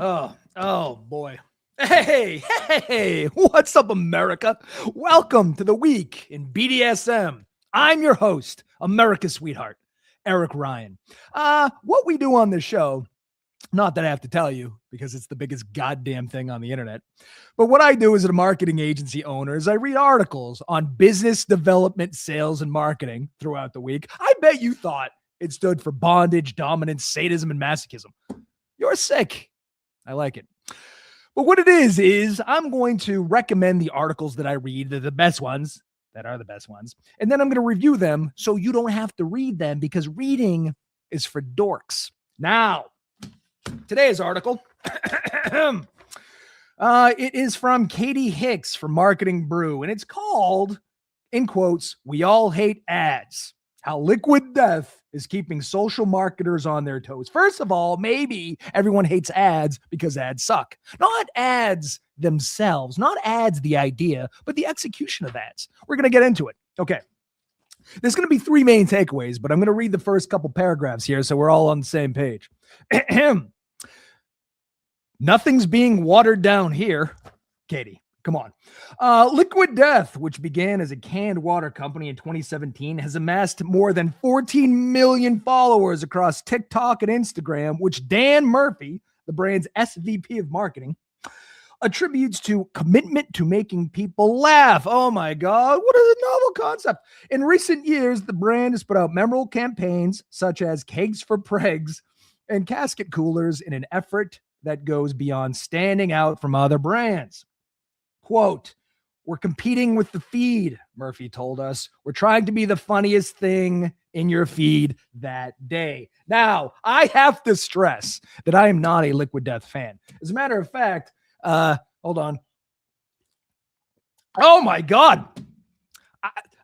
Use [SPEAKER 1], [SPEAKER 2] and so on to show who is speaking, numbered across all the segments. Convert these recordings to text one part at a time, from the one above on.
[SPEAKER 1] Oh boy. Hey, what's up, America? Welcome to the week in BDSM. I'm your host, America's sweetheart, Eric Ryan. What we do on this show, not that I have to tell you because it's the biggest goddamn thing on the internet, but what I do as a marketing agency owner is I read articles on business development, sales, and marketing throughout the week. I bet you thought it stood for bondage, dominance, sadism, and masochism. You're sick. I like it. But what it is I'm going to recommend the articles that I read, the best ones, that are the best ones, and then I'm going to review them so you don't have to read them because reading is for dorks. Now, today's article, it is from Katie Hicks from Marketing Brew, and it's called, in quotes, "We All Hate Ads. How Liquid Death is Keeping Social Marketers on Their Toes." First of all, maybe everyone hates ads because ads suck. Not ads themselves, not ads the idea, but the execution of ads. We're going to get into it. Okay. There's going to be three main takeaways, but I'm going to read the first couple paragraphs here so we're all on the same page. Nothing's being watered down here. Katie, come on. Liquid Death, which began as a canned water company in 2017, has amassed more than 14 million followers across TikTok and Instagram, which Dan Murphy, the brand's SVP of marketing, attributes to commitment to making people laugh. Oh my God, what a novel concept. In recent years, the brand has put out memorable campaigns such as Kegs for Pregs and Casket Coolers in an effort that goes beyond standing out from other brands. Quote, "We're competing with the feed," Murphy told us. "We're trying to be the funniest thing in your feed that day." Now, I have to stress that I am not a Liquid Death fan. As a matter of fact, hold on. Oh my God.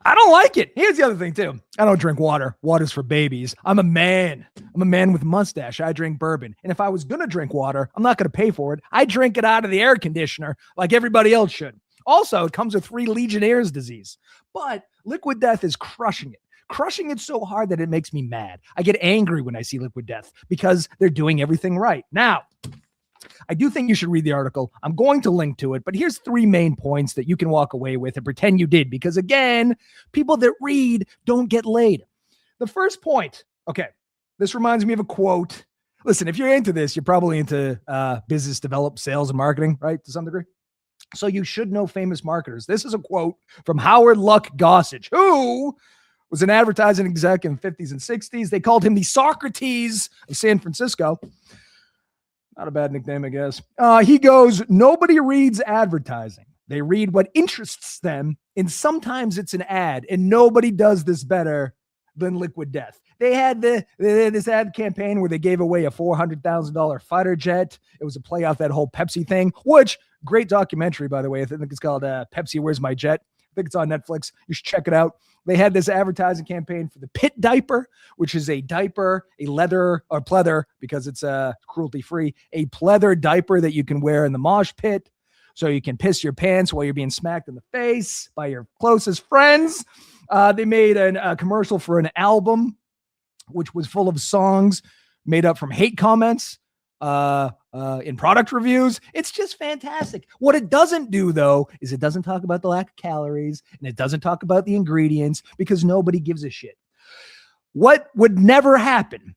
[SPEAKER 1] I don't like it. Here's the other thing too. I don't drink water. Water's for babies. I'm a man with a mustache. I drink bourbon. And if I was going to drink water, I'm not going to pay for it. I drink it out of the air conditioner like everybody else should. Also, it comes with 3 Legionnaire's disease. But Liquid Death is crushing it so hard that it makes me mad. I get angry when I see Liquid Death because they're doing everything right. Now, I do think you should read the article. I'm going to link to it, but here's 3 main points that you can walk away with and pretend you did, because again, people that read don't get laid. The first point, okay, this reminds me of a quote. Listen, if you're into this, you're probably into business development, sales, and marketing, right, to some degree. So you should know famous marketers. This is a quote from Howard Luck Gossage, who was an advertising exec in the 50s and 60s. They called him the Socrates of San Francisco. Not a bad nickname, I guess. He goes, "Nobody reads advertising. They read what interests them, and sometimes it's an ad, and nobody does this better than Liquid Death." They had this ad campaign where they gave away a $400,000 fighter jet. It was a play off that whole Pepsi thing, which, great documentary, by the way. I think it's called Pepsi, Where's My Jet? I think it's on Netflix. You should check it out. They had this advertising campaign for the Pit Diaper, which is a diaper, a leather or pleather, because it's cruelty-free, a pleather diaper that you can wear in the mosh pit so you can piss your pants while you're being smacked in the face by your closest friends. They made a commercial for an album, which was full of songs made up from hate comments in product reviews. It's just fantastic. What it doesn't do, though, is it doesn't talk about the lack of calories, and it doesn't talk about the ingredients because nobody gives a shit. What would never happen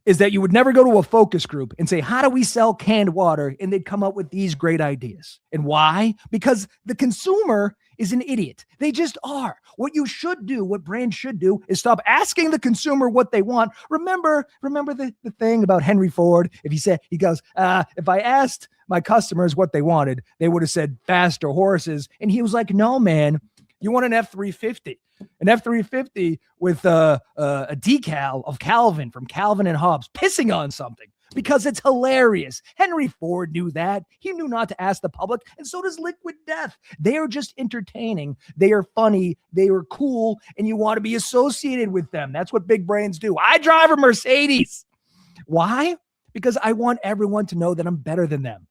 [SPEAKER 1] is that you would never go to a focus group and say, "How do we sell canned water?" And they'd come up with these great ideas. And why? Because the consumer is an idiot. They just are. What you should do, what brands should do, is stop asking the consumer what they want. Remember the thing about Henry Ford? He goes, if I asked my customers what they wanted, they would have said faster horses. And he was like, "No, man, you want an F-350. An F-350 with a decal of Calvin from Calvin and Hobbes pissing on something." Because it's hilarious. Henry Ford knew that. He knew not to ask the public, and so does Liquid Death. They are just entertaining. They are funny. They are cool, and you want to be associated with them. That's what big brands do. I drive a Mercedes. Why? Because I want everyone to know that I'm better than them.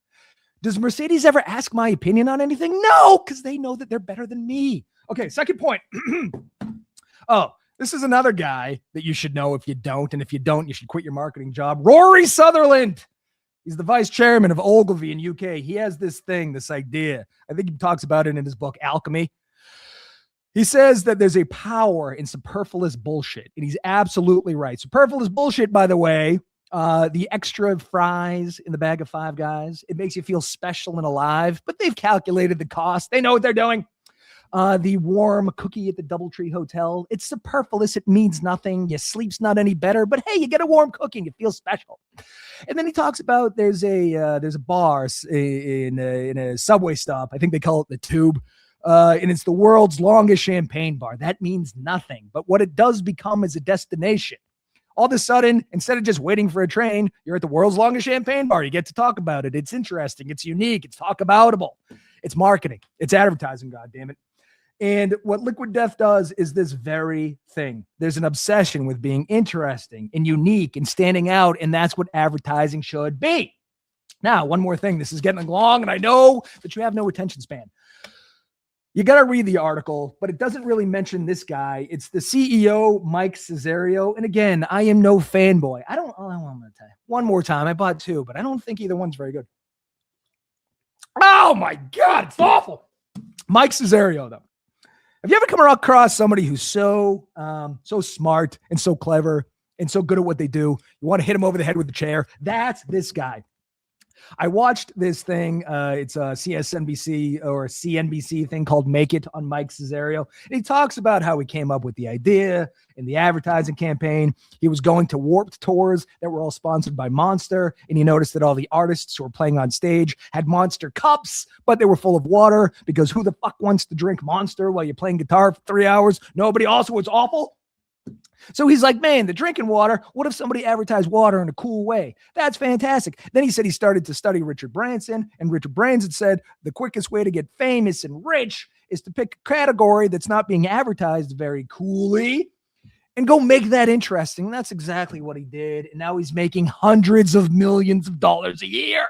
[SPEAKER 1] Does Mercedes ever ask my opinion on anything? No, because they know that they're better than me. Okay, second point. This is another guy that you should know if you don't. And if you don't, you should quit your marketing job. Rory Sutherland. He's the vice chairman of Ogilvy in UK. He has this thing, this idea. I think he talks about it in his book, Alchemy. He says that there's a power in superfluous bullshit, and he's absolutely right. Superfluous bullshit, by the way, the extra fries in the bag of Five Guys, it makes you feel special and alive, but they've calculated the cost. They know what they're doing. The warm cookie at the Doubletree Hotel, it's superfluous. It means nothing. Your sleep's not any better, but hey, you get a warm cookie and it feels special. And then he talks about there's a bar in a subway stop. I think they call it the Tube. And it's the world's longest champagne bar. That means nothing. But what it does become is a destination. All of a sudden, instead of just waiting for a train, you're at the world's longest champagne bar. You get to talk about it. It's interesting. It's unique. It's talk aboutable. It's marketing. It's advertising, God damn it. And what Liquid Death does is this very thing. There's an obsession with being interesting and unique and standing out, and that's what advertising should be. Now, one more thing. This is getting long, and I know that you have no attention span. You got to read the article, but it doesn't really mention this guy. It's the CEO, Mike Cesario. And again, I am no fanboy. I'm going to tell you one more time. I bought two, but I don't think either one's very good. Oh my God, it's awful. Mike Cesario, though. Have you ever come across somebody who's so smart and so clever and so good at what they do? You want to hit him over the head with the chair? That's this guy. I watched this thing. It's a CSNBC or a CNBC thing called Make It on Mike Cesario. And he talks about how he came up with the idea in the advertising campaign. He was going to Warped tours that were all sponsored by Monster. And he noticed that all the artists who were playing on stage had Monster cups, but they were full of water because who the fuck wants to drink Monster while you're playing guitar for 3 hours? Nobody. Also, it's awful. So he's like, man, the drinking water, what if somebody advertised water in a cool way? That's fantastic. Then he said he started to study Richard Branson, and Richard Branson said the quickest way to get famous and rich is to pick a category that's not being advertised very coolly and go make that interesting. And that's exactly what he did. And now he's making hundreds of millions of dollars a year.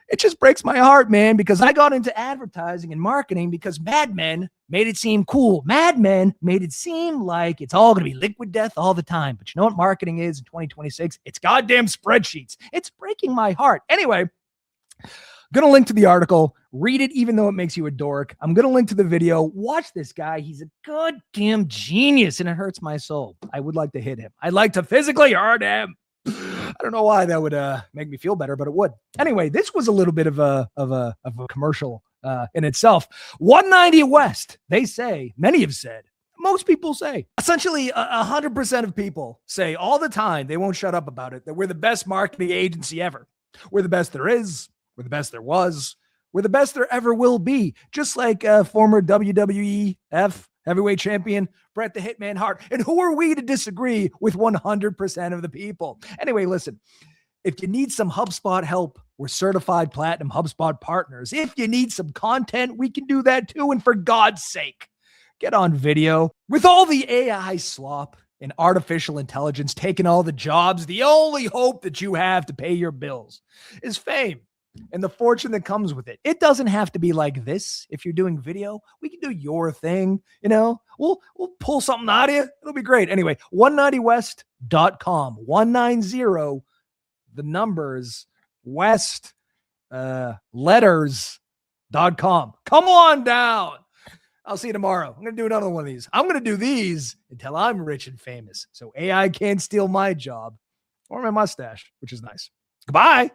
[SPEAKER 1] It just breaks my heart, man, because I got into advertising and marketing because Mad Men made it seem cool. Mad Men made it seem like it's all going to be Liquid Death all the time. But you know what marketing is in 2026? It's goddamn spreadsheets. It's breaking my heart. Anyway, I'm going to link to the article. Read it, even though it makes you a dork. I'm going to link to the video. Watch this guy. He's a goddamn genius, and it hurts my soul. I would like to hit him. I'd like to physically hurt him. I don't know why that would make me feel better, but it would. Anyway, this was a little bit of a commercial in itself. 190 West, they say, many have said, most people say, essentially 100% of people say all the time, they won't shut up about it, that we're the best marketing agency ever. We're the best there is. We're the best there was. We're the best there ever will be. Just like former WWEF heavyweight champion Bret the Hitman Hart. And who are we to disagree with 100% of the people? Anyway, listen, if you need some HubSpot help, we're certified platinum HubSpot partners. If you need some content, we can do that too. And for God's sake, get on video. With all the AI slop and artificial intelligence taking all the jobs, the only hope that you have to pay your bills is fame and the fortune that comes with it. It doesn't have to be like this. If you're doing video, we can do your thing. You know, we'll pull something out of you. It'll be great. Anyway, 190west.com, 190, the numbers, West, letters.com. Come on down. I'll see you tomorrow. I'm going to do another one of these. I'm going to do these until I'm rich and famous. So AI can't steal my job or my mustache, which is nice. Goodbye.